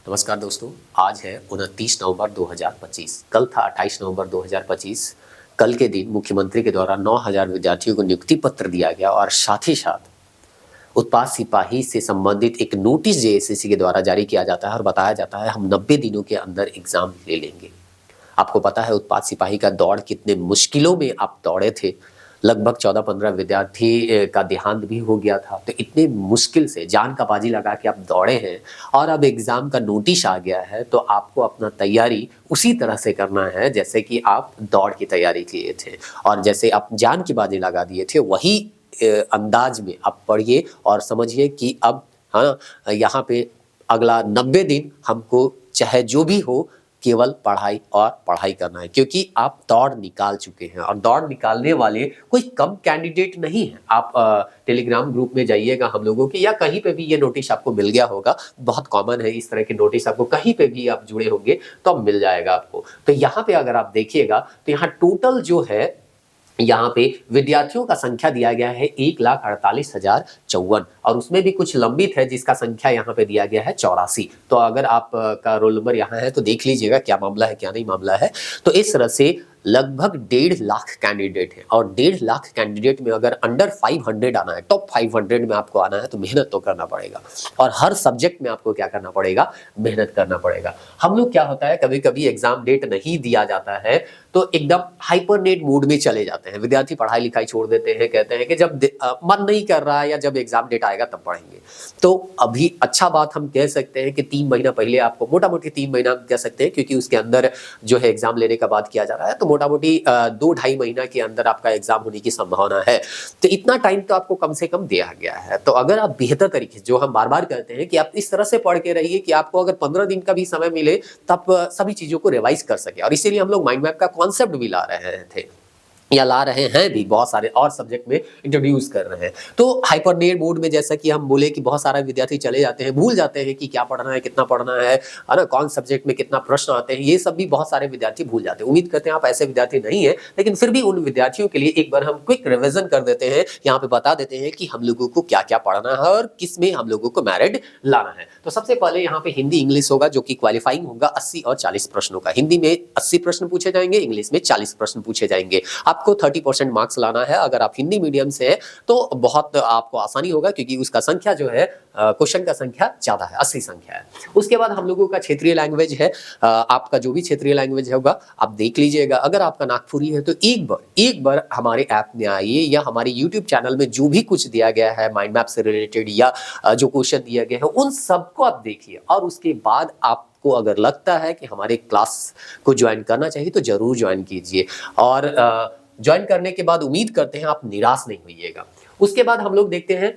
नमस्कार दोस्तों। आज है 29 नवंबर 2025। कल था 28 नवंबर 2025। कल के दिन मुख्यमंत्री के द्वारा 9000 विद्यार्थियों को नियुक्ति पत्र दिया गया और साथ ही साथ उत्पाद सिपाही से संबंधित एक नोटिस जेएसएससी के द्वारा जारी किया जाता है और बताया जाता है हम 90 दिनों के अंदर एग्जाम ले लेंगे। आपको पता है उत्पाद सिपाही का दौड़ कितने मुश्किलों में आप दौड़े थे। लगभग 14-15 विद्यार्थी का देहांत भी हो गया था। तो इतने मुश्किल से जान का बाजी लगा के आप दौड़े हैं और अब एग्ज़ाम का नोटिस आ गया है, तो आपको अपना तैयारी उसी तरह से करना है जैसे कि आप दौड़ की तैयारी किए थे और जैसे आप जान की बाजी लगा दिए थे, वही अंदाज में आप पढ़िए और समझिए कि अब हाँ, यहाँ पे अगला 90 दिन हमको चाहे जो भी हो केवल पढ़ाई और पढ़ाई करना है, क्योंकि आप दौड़ निकाल चुके हैं और दौड़ निकालने वाले कोई कम कैंडिडेट नहीं है। आप टेलीग्राम ग्रुप में जाइएगा हम लोगों के, या कहीं पे भी ये नोटिस आपको मिल गया होगा। बहुत कॉमन है इस तरह के नोटिस, आपको कहीं पे भी आप जुड़े होंगे तो अब मिल जाएगा आपको। तो यहाँ पे अगर आप देखिएगा तो यहाँ टोटल जो है, यहाँ पे विद्यार्थियों का संख्या दिया गया है 1,48,054 और उसमें भी कुछ लंबित है जिसका संख्या यहाँ पे दिया गया है 84। तो अगर आप का रोल नंबर यहाँ है तो देख लीजिएगा क्या मामला है क्या नहीं मामला है। तो इस तरह से लगभग 1.5 लाख कैंडिडेट है और 1.5 लाख कैंडिडेट में अगर अंडर 500 आना है, टॉप 500 में आपको आना है तो मेहनत तो करना पड़ेगा और हर सब्जेक्ट में आपको क्या करना पड़ेगा, मेहनत करना पड़ेगा। हम लोग क्या होता है, कभी कभी एग्जाम डेट नहीं दिया जाता है तो एकदम हाइपरनेट मूड में चले जाते हैं विद्यार्थी, पढ़ाई लिखाई छोड़ देते हैं, कहते हैं कि जब मन नहीं कर रहा है या जब एग्जाम डेट आएगा तब पढ़ेंगे। तो अभी अच्छा बात हम कह सकते हैं कि 3 महीना पहले आपको, मोटा मोटी 3 महीना कह सकते हैं क्योंकि उसके अंदर जो है एग्जाम लेने का बात किया जा रहा है, तो मोटा मोटी 2-2.5 महीना के अंदर आपका एग्जाम होने की संभावना है। तो इतना टाइम तो आपको कम से कम दिया गया है। तो अगर आप बेहतर तरीके से, जो हम बार बार कहते हैं कि आप इस तरह से पढ़ के रहिए कि आपको अगर 15 दिन का भी समय मिले तब सभी चीजों को रिवाइज कर सके, और इसीलिए हम लोग माइंड मैप का कॉन्सेप्ट भी ला रहे थे या ला रहे हैं भी, बहुत सारे और सब्जेक्ट में इंट्रोड्यूस कर रहे हैं। तो हाइपरनेट मोड में जैसा कि हम बोले कि बहुत सारे विद्यार्थी चले जाते हैं, भूल जाते हैं कि क्या पढ़ना है, कितना पढ़ना है ना, कौन सब्जेक्ट में कितना प्रश्न आते हैं, ये सब भी बहुत सारे विद्यार्थी भूल जाते हैं। उम्मीद करते हैं आप ऐसे विद्यार्थी नहीं है, लेकिन फिर भी उन विद्यार्थियों के लिए एक बार हम क्विक रिविजन कर देते हैं, यहाँ पे बता देते हैं कि हम लोगों को क्या क्या पढ़ना है और किस में हम लोगों को मेरिट लाना है। तो सबसे पहले यहाँ पे हिंदी इंग्लिश होगा जो कि क्वालिफाइंग होगा 80 और 40 प्रश्नों का। हिंदी में 80 प्रश्न पूछे जाएंगे, इंग्लिश में 40 प्रश्न पूछे जाएंगे। आपको 30% मार्क्स लाना है। अगर आप हिंदी मीडियम से है तो बहुत आपको आसानी होगा क्योंकि उसका संख्या जो है, क्वेश्चन का संख्या ज्यादा है, 80 संख्या है। उसके बाद हम लोगों का क्षेत्रीय लैंग्वेज है। आपका जो भी क्षेत्रीय लैंग्वेज होगा आप देख लीजिएगा। अगर आपका नागपुरी है तो एक बार हमारे ऐप में आइए या हमारे यूट्यूब चैनल में जो भी कुछ दिया गया है माइंड मैप से रिलेटेड या जो क्वेश्चन दिया गया है उन सबको आप देखिए, और उसके बाद आपको अगर लगता है कि हमारे क्लास को ज्वाइन करना चाहिए तो जरूर ज्वाइन कीजिए। और ज्वाइन करने के बाद उम्मीद करते हैं आप निराश नहीं होइएगा। उसके बाद हम लोग देखते हैं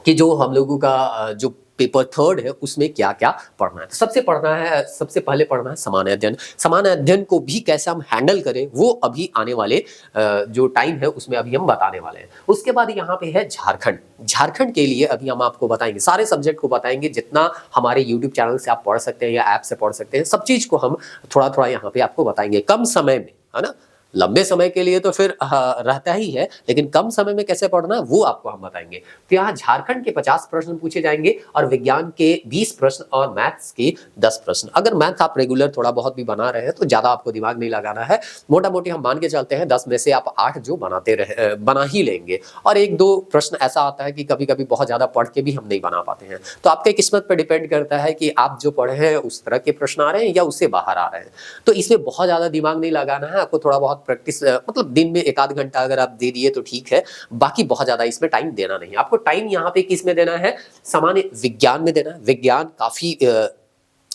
कि जो हम लोगों का जो पेपर थर्ड है उसमें क्या क्या पढ़ना है। सबसे पहले पढ़ना है सामान्य अध्ययन। सामान्य अध्ययन को भी कैसे हम हैंडल करें वो अभी आने वाले जो टाइम है उसमें अभी हम बताने वाले हैं। उसके बाद यहाँ पे है झारखंड के लिए अभी हम आपको बताएंगे, सारे सब्जेक्ट को बताएंगे जितना हमारे यूट्यूब चैनल से आप पढ़ सकते हैं या ऐप से पढ़ सकते हैं, सब चीज को हम थोड़ा थोड़ा यहाँ पे आपको बताएंगे कम समय में, है ना। लंबे समय के लिए तो फिर रहता ही है, लेकिन कम समय में कैसे पढ़ना वो आपको हम बताएंगे। तो यहाँ झारखंड के 50 प्रश्न पूछे जाएंगे और विज्ञान के 20 प्रश्न और मैथ्स के 10 प्रश्न। अगर मैथ आप रेगुलर थोड़ा बहुत भी बना रहे हैं तो ज्यादा आपको दिमाग नहीं लगाना है। मोटा मोटी हम मान के चलते हैं 10 में से आप 8 जो बना ही लेंगे, और 1-2 प्रश्न ऐसा आता है कि कभी कभी बहुत ज्यादा पढ़ के भी हम नहीं बना पाते हैं। तो आपके किस्मत पर डिपेंड करता है कि आप जो पढ़े हैं उस तरह के प्रश्न आ रहे हैं या उससे बाहर आ रहे हैं। तो इसमें बहुत ज्यादा दिमाग नहीं लगाना है आपको, थोड़ा बहुत प्रैक्टिस, मतलब दिन में 1-आध घंटा अगर आप दे दिए तो ठीक है, बाकी बहुत ज्यादा इसमें टाइम देना नहीं। आपको टाइम यहाँ पे किस में देना है, सामान्य विज्ञान में देना है। विज्ञान काफी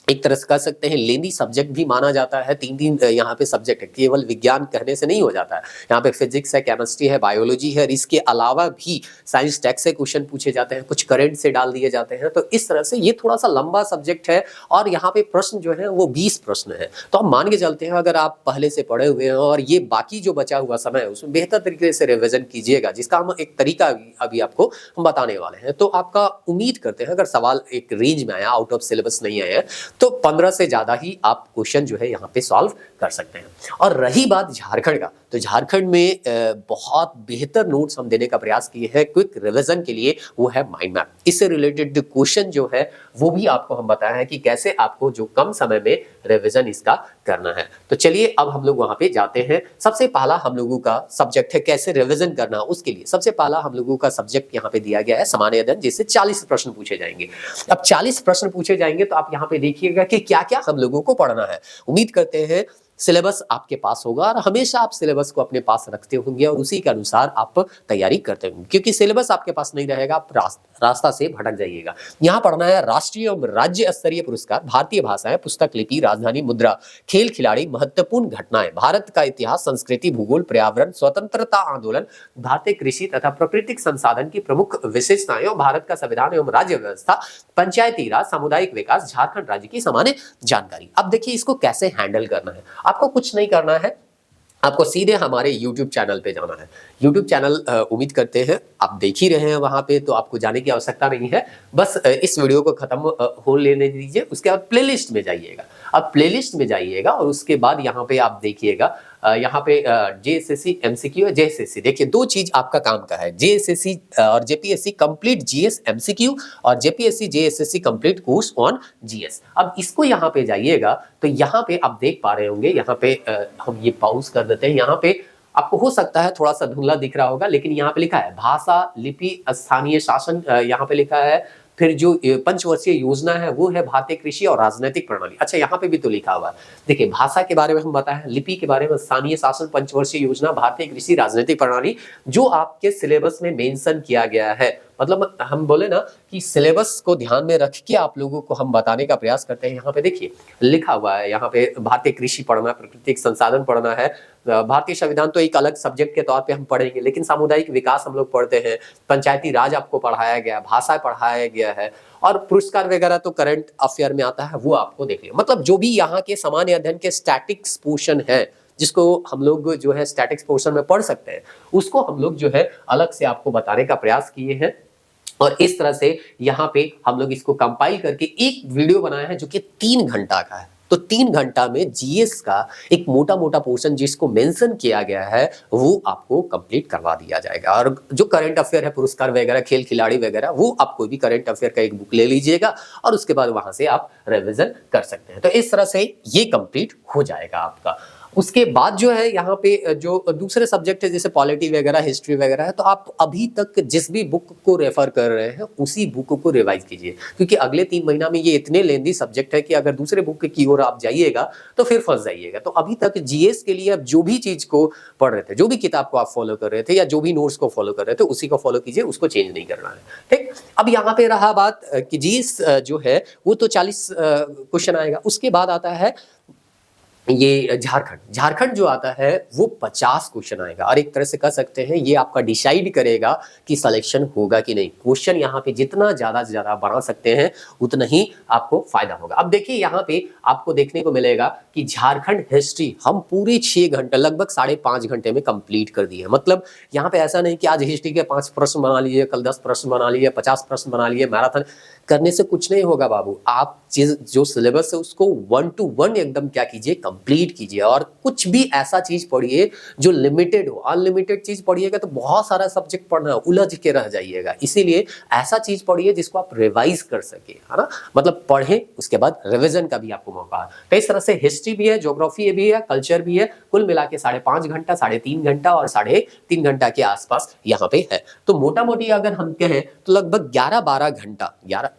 एक तरह से कह सकते हैं लेंदी सब्जेक्ट भी माना जाता है। 3 यहाँ पे सब्जेक्ट है, केवल विज्ञान कहने से नहीं हो जाता है। यहाँ पे फिजिक्स है, केमिस्ट्री है, बायोलॉजी है, इसके अलावा भी साइंस टेक्स से क्वेश्चन पूछे जाते हैं, कुछ करंट से डाल दिए जाते हैं। तो इस तरह से ये थोड़ा सा लंबा सब्जेक्ट है और यहाँ पे प्रश्न जो है वो 20 प्रश्न है। तो हम मान के चलते हैं अगर आप पहले से पढ़े हुए हैं और ये बाकी जो बचा हुआ समय है उसमें बेहतर तरीके से रिविजन कीजिएगा, जिसका हम एक तरीका अभी आपको हम बताने वाले हैं। तो आपका उम्मीद करते हैं अगर सवाल एक रेंज में आया, आउट ऑफ सिलेबस नहीं आया, तो 15 से ज़्यादा ही आप क्वेश्चन जो है यहाँ पे सॉल्व कर सकते हैं। और रही बात झारखंड का, तो झारखंड में बहुत बेहतर नोट्स हम देने का प्रयास किए हैं क्विक रिवीजन के लिए, वो है माइंड मैप। इससे रिलेटेड क्वेश्चन जो है वो भी आपको हम बताया है कि कैसे आपको जो कम समय में रिवीजन इसका करना है। तो चलिए अब हम लोग वहाँ पे जाते हैं। सबसे पहला हम लोगों का सब्जेक्ट है कैसे रिवीजन करना। उसके लिए सबसे पहला हम लोगों का सब्जेक्ट यहाँ पे दिया गया है सामान्य अध्ययन, जिससे 40 प्रश्न पूछे जाएंगे। अब 40 प्रश्न पूछे जाएंगे तो आप यहाँ पे देखिएगा कि क्या क्या हम लोगों को पढ़ना है। उम्मीद करते हैं सिलेबस आपके पास होगा और हमेशा आप सिलेबस को अपने पास रखते होंगे और उसी के अनुसार आप तैयारी करते होंगे, क्योंकि सिलेबस आपके पास नहीं रहेगा आप रास्ता से भटक जाइएगा। यहाँ पढ़ना है राष्ट्रीय और राज्य स्तरीय पुरस्कार, भारतीय भाषाएं, पुस्तक लिपि, राजधानी मुद्रा, खेल खिलाड़ी, महत्वपूर्ण घटनाएं, भारत का इतिहास, संस्कृति, भूगोल, पर्यावरण, स्वतंत्रता आंदोलन, भारतीय कृषि तथा प्राकृतिक संसाधन की प्रमुख विशेषताएं और भारत का संविधान एवं राज्य व्यवस्था, पंचायती राज, सामुदायिक विकास, झारखंड राज्य की सामान्य जानकारी। अब देखिए इसको कैसे हैंडल करना है। आपको कुछ नहीं करना है, आपको सीधे हमारे YouTube चैनल पे जाना है। YouTube चैनल उम्मीद करते हैं आप देख ही रहे हैं वहां पे, तो आपको जाने की आवश्यकता नहीं है। बस इस वीडियो को खत्म हो लेने दीजिए, उसके बाद प्लेलिस्ट में जाइएगा। अब प्लेलिस्ट में जाइएगा और उसके बाद यहाँ पे आप देखिएगा, यहाँ पे JSSC MCQ है। JSSC देखिए दो चीज आपका काम का है, JSSC और JPSC कंप्लीट GS MCQ और JPSC JSSC complete course on GS। अब इसको यहाँ पे जाइएगा तो यहाँ पे आप देख पा रहे होंगे, यहाँ पे हम ये पॉज कर देते हैं। यहाँ पे आपको हो सकता है थोड़ा सा धुंधला दिख रहा होगा, लेकिन यहाँ पे लिखा है भाषा, लिपि, स्थानीय शासन, यहाँ पे लिखा है। फिर जो पंचवर्षीय योजना है वो है भारतीय कृषि और राजनीतिक प्रणाली। अच्छा यहाँ पे भी तो लिखा हुआ है, देखिए भाषा के बारे में हम बताएं, लिपि के बारे में स्थानीय शासन, पंचवर्षीय योजना, भारतीय कृषि, राजनीतिक प्रणाली, जो आपके सिलेबस में मेंशन किया गया है। मतलब हम बोले ना कि सिलेबस को ध्यान में रख के आप लोगों को हम बताने का प्रयास करते हैं। यहाँ पे देखिए लिखा हुआ है, यहाँ पे भारतीय कृषि पढ़ना, प्राकृतिक संसाधन पढ़ना है, भारतीय संविधान तो एक अलग सब्जेक्ट के तौर पे हम पढ़ेंगे, लेकिन सामुदायिक विकास हम लोग पढ़ते हैं, पंचायती राज आपको पढ़ाया गया, भाषा पढ़ाया गया है, और पुरस्कार वगैरह तो करंट अफेयर में आता है, वो आपको देख लिया। मतलब जो भी यहाँ के सामान्य अध्ययन के स्टैटिक्स पोर्शन है, जिसको हम लोग जो है स्टैटिक्स पोर्शन में पढ़ सकते हैं, उसको हम लोग जो है अलग से आपको बताने का प्रयास किए हैं। और इस तरह से यहाँ पे हम लोग इसको कंपाइल करके एक वीडियो बनाया है जो कि 3 घंटा का है। तो 3 घंटा में जीएस का एक मोटा मोटा पोर्शन जिसको मेंशन किया गया है वो आपको कंप्लीट करवा दिया जाएगा। और जो करंट अफेयर है, पुरस्कार वगैरह, खेल खिलाड़ी वगैरह, वो आप कोई भी करंट अफेयर का एक बुक ले लीजिएगा और उसके बाद वहां से आप रिवीजन कर सकते हैं। तो इस तरह से ये कंप्लीट हो जाएगा आपका। उसके बाद जो है यहाँ पे जो दूसरे सब्जेक्ट है जैसे पॉलिटी वगैरह, हिस्ट्री वगैरह है, तो आप अभी तक जिस भी बुक को रेफर कर रहे हैं उसी बुक को रिवाइज कीजिए, क्योंकि अगले 3 महीना में ये इतने लेंदी सब्जेक्ट है कि अगर दूसरे बुक की ओर आप जाइएगा तो फिर फंस जाइएगा। तो अभी तक जीएस के लिए आप जो भी चीज को पढ़ रहे थे, जो भी किताब को आप फॉलो कर रहे थे या जो भी नोट्स को फॉलो कर रहे थे, उसी को फॉलो कीजिए, उसको चेंज नहीं करना है। ठीक, अब यहाँ पे रहा बात कि जीएस जो है वो तो 40 क्वेश्चन आएगा। उसके बाद आता है ये झारखंड जो आता है वो 50 क्वेश्चन आएगा। और एक तरह से कह सकते हैं ये आपका डिसाइड करेगा कि सिलेक्शन होगा कि नहीं। क्वेश्चन यहाँ पे जितना ज्यादा से ज्यादा बना सकते हैं उतना ही आपको फायदा होगा। अब देखिए यहाँ पे आपको देखने को मिलेगा कि झारखंड हिस्ट्री हम पूरे 6 घंटे, लगभग 5.5 घंटे में कंप्लीट कर दिए। मतलब यहाँ पे ऐसा नहीं कि आज हिस्ट्री के 5 प्रश्न बना लीजिए, कल 10 प्रश्न बना लीजिए, 50 प्रश्न बना लीजिए। मैराथन करने से कुछ नहीं होगा बाबू। आप जो सिलेबस है उसको 1 to 1 एकदम क्या कीजिए, कंप्लीट कीजिए। और कुछ भी ऐसा चीज पढ़िए जो लिमिटेड हो। अनलिमिटेड चीज पढ़िएगा तो बहुत सारा सब्जेक्ट पढ़ना, उलझ के रह जाइएगा। इसीलिए ऐसा चीज पढ़िए जिसको आप रिवाइज कर सके, है ना। मतलब पढ़े उसके बाद रिवीजन का भी आपको मौका है। तो इस तरह से हिस्ट्री भी है, ज्योग्राफी भी है, कल्चर भी है। कुल मिला के 5.5 घंटा, 3.5 घंटा और 3.5 घंटा के आसपास यहाँ पे है। तो मोटा मोटी अगर हम कहें तो लगभग 11-12 घंटा,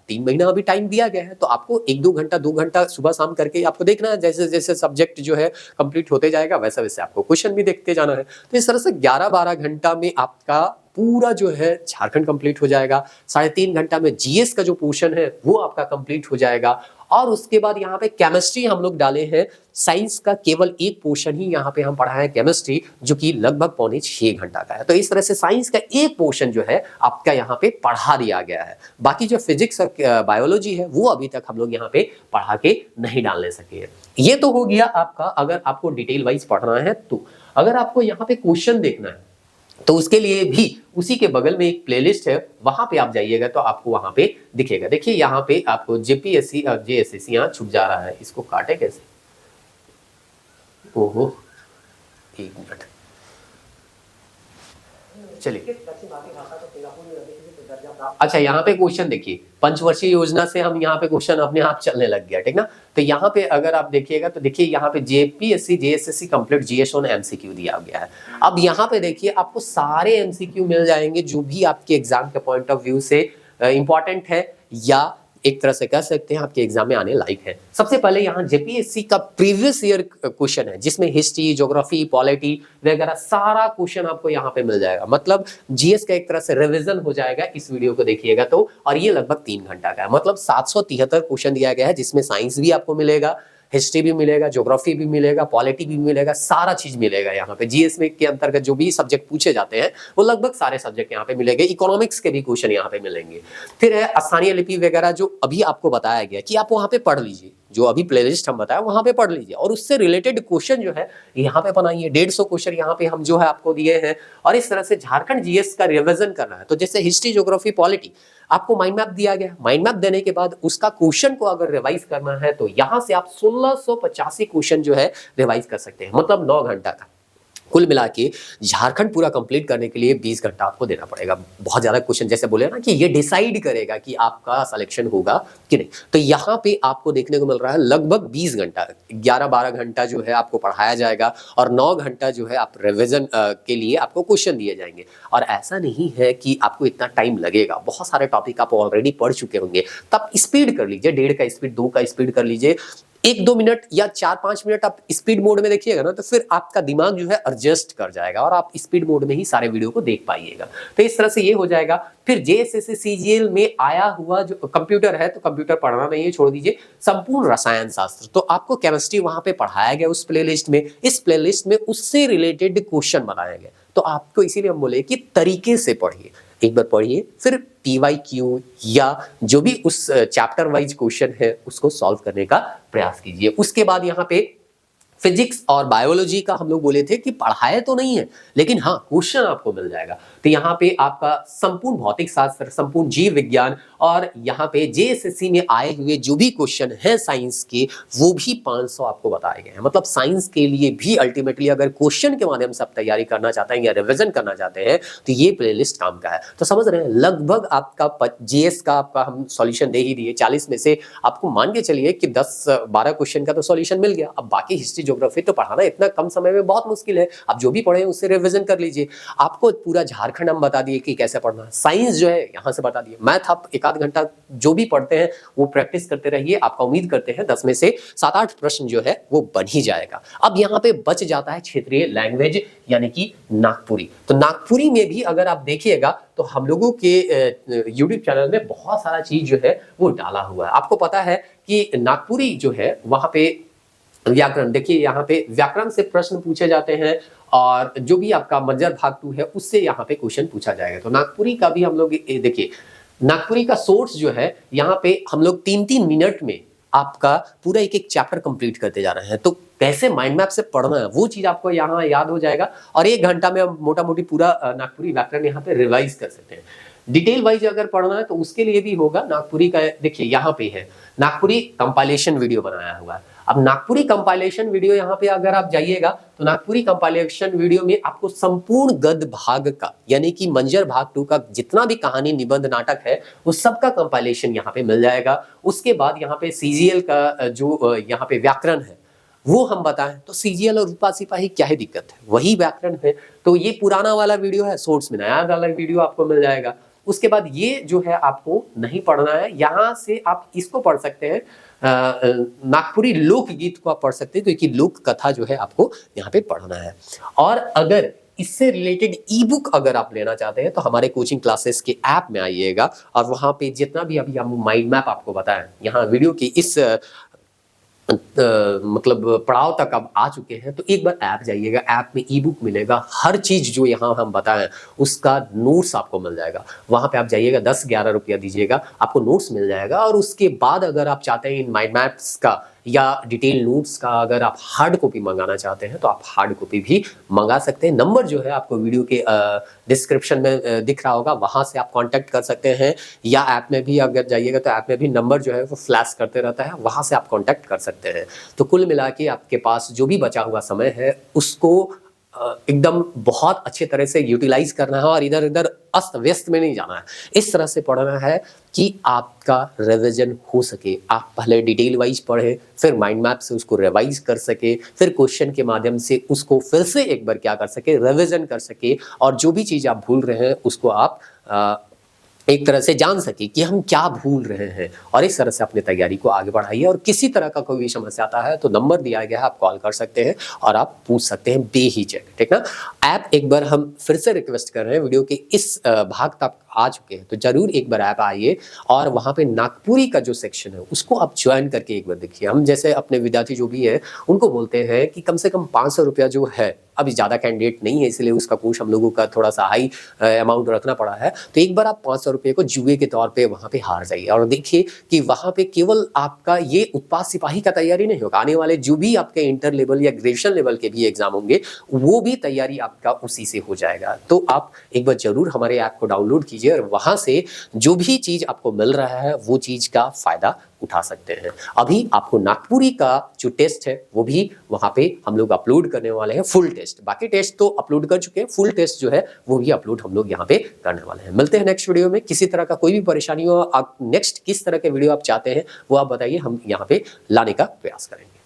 3 महीना अभी टाइम दिया गया है, तो आपको 1-2 घंटा, 2 घंटा सुबह शाम करके आपको देखना है। जैसे जैसे सब्जेक्ट जो है कंप्लीट होते जाएगा वैसे वैसे आपको क्वेश्चन भी देखते जाना है। तो इस तरह से 11-12 घंटा में आपका पूरा जो है झारखंड कंप्लीट हो जाएगा। 3.5 घंटा में जीएस का जो पोर्शन है वो आपका कंप्लीट हो जाएगा। और उसके बाद यहाँ पे केमिस्ट्री हम लोग डाले हैं। साइंस का केवल एक पोर्शन ही यहाँ पे हम पढ़ा है केमिस्ट्री, जो कि लगभग 5.25 घंटा का है। तो इस तरह से साइंस का एक पोर्शन जो है आपका यहाँ पे पढ़ा दिया गया है। बाकी जो फिजिक्स और बायोलॉजी है वो अभी तक हम लोग यहाँ पे पढ़ा के नहीं डालने सके हैं। ये तो हो गया आपका, अगर आपको डिटेल वाइज पढ़ना है तो। अगर आपको यहाँ पे क्वेश्चन देखना है, तो उसके लिए भी उसी के बगल में एक प्लेलिस्ट है, वहां पे आप जाइएगा तो आपको वहां पे दिखेगा। देखिए यहाँ पे आपको जेपीएससी और जेएसएससी यहाँ छुप जा रहा है, इसको काटे कैसे, ओहो एक मिनट, चलिए अच्छा यहाँ पे क्वेश्चन देखिए, पंचवर्षीय योजना से हम यहाँ पे क्वेश्चन अपने आप चलने लग गया, ठीक ना। तो यहाँ पे अगर आप देखिएगा तो देखिए यहाँ पे JPSC JSSC complete GS on MCQ दिया गया है। अब यहाँ पे देखिए आपको सारे एमसीक्यू मिल जाएंगे जो भी आपके एग्जाम के पॉइंट ऑफ व्यू से इंपॉर्टेंट है या एक तरह से कह सकते हैं आपके एग्जाम में आने लायक है। सबसे पहले यहाँ जेपीएससी का प्रीवियस ईयर क्वेश्चन है जिसमें हिस्ट्री, ज्योग्राफी, पॉलिटी वगैरह सारा क्वेश्चन आपको यहाँ पे मिल जाएगा। मतलब जीएस का एक तरह से रिवीजन हो जाएगा इस वीडियो को देखिएगा तो। और ये लगभग 3 घंटा का है, मतलब 773 क्वेश्चन दिया गया है जिसमें साइंस भी आपको मिलेगा, हिस्ट्री भी मिलेगा, ज्योग्राफी भी मिलेगा, पॉलिटी भी मिलेगा, सारा चीज मिलेगा यहाँ पे। जीएस में के अंतर्गत जो भी सब्जेक्ट पूछे जाते हैं वो लगभग सारे सब्जेक्ट यहाँ पे मिलेंगे। इकोनॉमिक्स के भी क्वेश्चन यहाँ पे मिलेंगे। फिर है स्थानीय लिपि वगैरह जो अभी आपको बताया गया कि आप वहाँ पे पढ़ लीजिए, जो अभी प्लेलिस्ट हम बताया वहां पे पढ़ लीजिए और उससे रिलेटेड क्वेश्चन जो है यहाँ पे बनाइए। 150 क्वेश्चन यहाँ पे हम जो है आपको दिए हैं और इस तरह से झारखंड जीएस का रिवीजन करना है। तो जैसे हिस्ट्री, ज्योग्राफी, पॉलिटी आपको माइंड मैप दिया गया, माइंड मैप देने के बाद उसका क्वेश्चन को अगर रिवाइज करना है तो यहां से आप 1685 क्वेश्चन जो है रिवाइज कर सकते हैं, मतलब 9 घंटा का। कुल मिला के झारखंड पूरा कंप्लीट करने के लिए 20 घंटा आपको देना पड़ेगा। बहुत ज्यादा क्वेश्चन जैसे बोले ना कि ये डिसाइड करेगा कि आपका सिलेक्शन होगा कि नहीं। तो यहाँ पे आपको देखने को मिल रहा है लगभग 20 घंटा, 11-12 घंटा जो है आपको पढ़ाया जाएगा और 9 घंटा जो है आप रिविजन के लिए आपको क्वेश्चन दिए जाएंगे। और ऐसा नहीं है कि आपको इतना टाइम लगेगा, बहुत सारे टॉपिक आप ऑलरेडी पढ़ चुके होंगे, तब स्पीड कर लीजिए, 1.5 का स्पीड, 2 का स्पीड कर लीजिए। 1-2 मिनट या 4-5 मिनट आप स्पीड मोड में देखिएगा ना तो फिर आपका दिमाग जो है एडजस्ट कर जाएगा और आप स्पीड मोड में ही सारे वीडियो को देख पाइएगा। तो इस तरह से ये हो जाएगा। फिर जेएसएससी सीजीएल में आया हुआ जो कंप्यूटर है, तो कंप्यूटर पढ़ना नहीं है, छोड़ दीजिए। संपूर्ण रसायन शास्त्र, तो आपको केमिस्ट्री वहां पे पढ़ाया गया उस प्लेलिस्ट में, इस प्लेलिस्ट में उससे रिलेटेड क्वेश्चन बनाया गया। तो आपको इसीलिए हम बोले कि तरीके से पढ़िए, एक बार पढ़िए फिर पीवाईक्यू या जो भी उस चैप्टर वाइज क्वेश्चन है उसको सॉल्व करने का प्रयास कीजिए। उसके बाद यहाँ पे फिजिक्स और बायोलॉजी का हम लोग बोले थे कि पढ़ाए तो नहीं है लेकिन हाँ क्वेश्चन आपको मिल जाएगा। तो यहाँ पे आपका संपूर्ण भौतिक शास्त्र, संपूर्ण जीव विज्ञान और यहाँ पे जेएसएससी में आए हुए जो भी क्वेश्चन है साइंस के वो भी 500 आपको बताए गए हैं। मतलब साइंस के लिए भी अल्टीमेटली अगर क्वेश्चन के माध्यम से आप तैयारी करना चाहते हैं या रिविजन करना चाहते हैं तो ये प्लेलिस्ट काम का है। तो समझ रहे हैं, लगभग आपका जीएस का आपका हम सॉल्यूशन दे ही दिए। 40 में से आपको मान के चलिए कि 10-12 क्वेश्चन का तो सॉल्यूशन मिल गया। अब बाकी हिस्ट्री, ज्योग्राफी तो पढ़ाना इतना कम समय में बहुत मुश्किल है। आप जो भी पढ़े उससे रिविजन कर लीजिए। आपको पूरा झारखंड हम बता दिए कि कैसे पढ़ना है। साइंस जो है यहाँ से बता दिए। मैथ आप 1-8 घंटा जो भी पढ़ते हैं वो प्रैक्टिस करते रहिए। आपका उम्मीद करते हैं 10 में से 7-8 प्रश्न जो है वो बन ही जाएगा। अब यहाँ पे बच जाता है क्षेत्रीय लैंग्वेज यानी कि नागपुरी। तो नागपुरी में भी अगर आप देखिएगा तो हम लोगों के यूट्यूब चैनल में बहुत सारा चीज जो है वो डाला हुआ है। आपको पता है कि नागपुरी जो है वहां पे व्याकरण, देखिए यहाँ पे व्याकरण से प्रश्न पूछे जाते हैं और जो भी आपका मंजर भाग 2 है उससे यहाँ पे क्वेश्चन पूछा जाएगा। तो नागपुरी का भी हम लोग देखिए, नागपुरी का सोर्स जो है यहाँ पे हम लोग 3-3 मिनट में आपका पूरा एक चैप्टर कंप्लीट करते जा रहे हैं। तो कैसे माइंड मैप से पढ़ना है वो चीज आपको यहाँ याद हो जाएगा और 1 घंटा में हम मोटा मोटी पूरा नागपुरी व्याकरण यहाँ पे रिवाइज कर सकते हैं। डिटेल वाइज अगर पढ़ना है तो उसके लिए भी होगा। नागपुरी का देखिए यहाँ पे है नागपुरी कंपाइलेशन वीडियो बनाया हुआ है। अब नागपुरी कंपाइलेशन वीडियो यहाँ पे अगर आप जाइएगा तो नागपुरी कंपाइलेशन वीडियो में आपको संपूर्ण गद्य भाग का यानी कि मंजर भाग 2 का जितना भी कहानी, निबंध, नाटक है उस सब का कंपाइलेशन यहाँ पे मिल जाएगा। उसके बाद यहाँ पे सीजीएल का जो यहाँ पे व्याकरण है वो हम बताएं तो सीजीएल और रूपा सिपाही क्या है दिक्कत है, वही व्याकरण है। तो ये पुराना वाला वीडियो है, सोर्स में नया वाला वीडियो आपको मिल जाएगा। उसके बाद ये जो है आपको नहीं पढ़ना है, यहाँ से आप इसको पढ़ सकते हैं, नागपुरी लोकगीत को आप पढ़ सकते हैं क्योंकि लोक कथा जो है आपको यहाँ पे पढ़ना है। और अगर इससे रिलेटेड ई बुक अगर आप लेना चाहते हैं तो हमारे कोचिंग क्लासेस के ऐप में आइएगा और वहां पे जितना भी अभी हम माइंड मैप आपको बताएं यहाँ वीडियो की इस मतलब पड़ाव तक अब आ चुके हैं, तो एक बार ऐप जाइएगा, ऐप में ई बुक मिलेगा, हर चीज़ जो यहाँ हम बताएं उसका नोट्स आपको मिल जाएगा। वहाँ पे आप जाइएगा, 10-11 रुपया दीजिएगा, आपको नोट्स मिल जाएगा। और उसके बाद अगर आप चाहते हैं इन माइंड मैप्स का या डिटेल नोट्स का अगर आप हार्ड कॉपी मंगाना चाहते हैं तो आप हार्ड कॉपी भी मंगा सकते हैं। नंबर जो है आपको वीडियो के डिस्क्रिप्शन में दिख रहा होगा, वहाँ से आप कॉन्टैक्ट कर सकते हैं, या ऐप में भी अगर जाइएगा तो ऐप में भी नंबर जो है वो फ्लैश करते रहता है, वहाँ से आप कॉन्टैक्ट कर सकते हैं। तो कुल मिला के आपके पास जो भी बचा हुआ समय है उसको एकदम बहुत अच्छे तरह से यूटिलाइज करना है और इधर उधर अस्त व्यस्त में नहीं जाना है। इस तरह से पढ़ना है कि आपका रिवीजन हो सके। आप पहले डिटेल वाइज पढ़े, फिर माइंड मैप से उसको रिवाइज कर सके, फिर क्वेश्चन के माध्यम से उसको फिर से एक बार क्या कर सके, रिवीजन कर सके, और जो भी चीज़ आप भूल रहे हैं उसको आप एक तरह से जान सके कि हम क्या भूल रहे हैं। और इस तरह से अपनी तैयारी को आगे बढ़ाइए। और किसी तरह का कोई भी समस्या आता है तो नंबर दिया गया है, आप कॉल कर सकते हैं और आप पूछ सकते हैं बेहिचक, ठीक ना। ऐप एक बार हम फिर से रिक्वेस्ट कर रहे हैं, वीडियो के इस भाग तक आ चुके हैं तो जरूर एक बार ऐप आइए और वहाँ पे नागपुरी का जो सेक्शन है उसको आप ज्वाइन करके एक बार देखिए। हम जैसे अपने विद्यार्थी जो भी है उनको बोलते हैं कि कम से कम 500 रुपया जो है, अभी ज़्यादा कैंडिडेट नहीं है इसलिए उसका कोर्स हम लोगों का थोड़ा सा हाई अमाउंट रखना पड़ा है, तो एक बार आप 500 रुपये को जुए के तौर पे वहाँ पे हार जाइए और देखिए कि वहाँ पे केवल आपका ये उत्पाद सिपाही का तैयारी नहीं होगा, आने वाले जो भी आपके इंटर लेवल या ग्रेजुएशन लेवल के भी एग्जाम होंगे वो भी तैयारी आपका उसी से हो जाएगा। तो आप एक बार जरूर हमारे ऐप को डाउनलोड कीजिए और वहाँ से जो भी चीज़ आपको मिल रहा है वो चीज़ का फायदा उठा सकते हैं। अभी आपको नागपुरी का जो टेस्ट है वो भी वहाँ पे हम लोग अपलोड करने वाले हैं, फुल टेस्ट। बाकी टेस्ट तो अपलोड कर चुके हैं, फुल टेस्ट जो है वो भी अपलोड हम लोग यहाँ पे करने वाले हैं। मिलते हैं नेक्स्ट वीडियो में। किसी तरह का कोई भी परेशानी हो, आप नेक्स्ट किस तरह के वीडियो आप चाहते हैं वो आप बताइए, हम यहाँ पे लाने का प्रयास करेंगे।